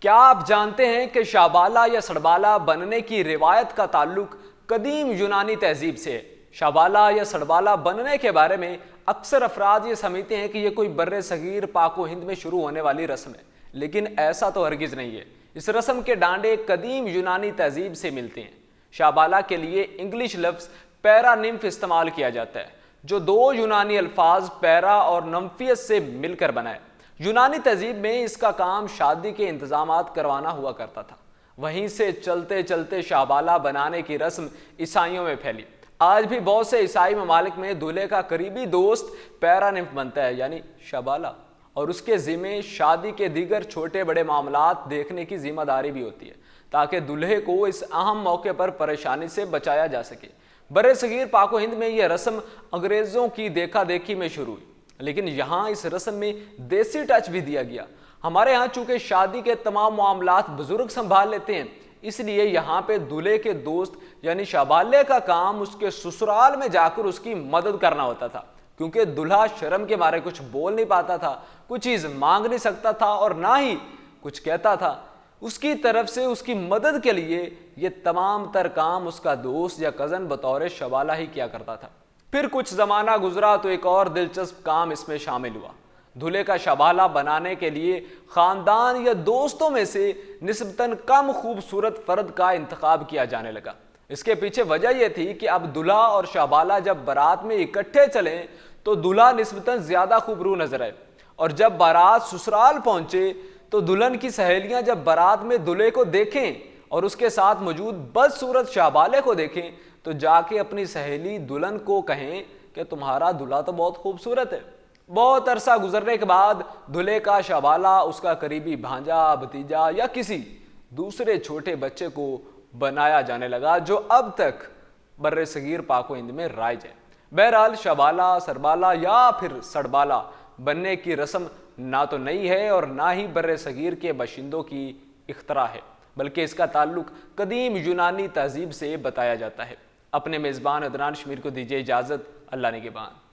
کیا آپ جانتے ہیں کہ شابالا یا سڑبالا بننے کی روایت کا تعلق قدیم یونانی تہذیب سے ہے؟ شابالا یا سڑبالا بننے کے بارے میں اکثر افراد یہ سمجھتے ہیں کہ یہ کوئی بر صغیر پاک و ہند میں شروع ہونے والی رسم ہے، لیکن ایسا تو ہرگز نہیں ہے۔ اس رسم کے ڈانڈے قدیم یونانی تہذیب سے ملتے ہیں۔ شابالا کے لیے انگلش لفظ پیرا نمف استعمال کیا جاتا ہے، جو دو یونانی الفاظ پیرا اور نمفیس سے مل کر بنا ہے۔ یونانی تہذیب میں اس کا کام شادی کے انتظامات کروانا ہوا کرتا تھا۔ وہیں سے چلتے چلتے شابالا بنانے کی رسم عیسائیوں میں پھیلی۔ آج بھی بہت سے عیسائی ممالک میں دولہے کا قریبی دوست پیرا نمف بنتا ہے، یعنی شابالا، اور اس کے ذمے شادی کے دیگر چھوٹے بڑے معاملات دیکھنے کی ذمہ داری بھی ہوتی ہے، تاکہ دولہے کو اس اہم موقع پر پریشانی سے بچایا جا سکے۔ بر صغیر پاک و ہند میں یہ رسم انگریزوں کی دیکھا دیکھی میں شروع ہوئی، لیکن یہاں اس رسم میں دیسی ٹچ بھی دیا گیا۔ ہمارے ہاں چونکہ شادی کے تمام معاملات بزرگ سنبھال لیتے ہیں، اس لیے یہاں پہ دولہے کے دوست یعنی شابالے کا کام اس کے سسرال میں جا کر اس کی مدد کرنا ہوتا تھا، کیونکہ دلہا شرم کے مارے کچھ بول نہیں پاتا تھا، کچھ چیز مانگ نہیں سکتا تھا اور نہ ہی کچھ کہتا تھا۔ اس کی طرف سے اس کی مدد کے لیے یہ تمام تر کام اس کا دوست یا کزن بطور شابالہ ہی کیا کرتا تھا۔ پھر کچھ زمانہ گزرا تو ایک اور دلچسپ کام اس میں شامل ہوا۔ دولہے کا شابالہ بنانے کے لیے خاندان یا دوستوں میں سے نسبتاً کم خوبصورت فرد کا انتخاب کیا جانے لگا۔ اس کے پیچھے وجہ یہ تھی کہ اب دلہا اور شابالہ جب بارات میں اکٹھے چلیں تو دلہا نسبتاً زیادہ خوبرو نظر آئے، اور جب بارات سسرال پہنچے تو دلہن کی سہیلیاں جب بارات میں دلہے کو دیکھیں اور اس کے ساتھ موجود بدصورت شابالے کو دیکھیں تو جا کے اپنی سہیلی دلہن کو کہیں کہ تمہارا دلہا تو بہت خوبصورت ہے۔ بہت عرصہ گزرنے کے بعد دلہے کا شابالہ اس کا قریبی بھانجا، بھتیجا یا کسی دوسرے چھوٹے بچے کو بنایا جانے لگا، جو اب تک بر صغیر پاک و ہند میں رائج ہے۔ بہرحال شابالہ، سربالہ یا پھر سڑبالہ بننے کی رسم نہ تو نئی ہے اور نہ ہی بر صغیر کے باشندوں کی اختراع ہے، بلکہ اس کا تعلق قدیم یونانی تہذیب سے بتایا جاتا ہے۔ اپنے میزبان عدنان شمیر کو دیجیے اجازت۔ اللہ نگہبان۔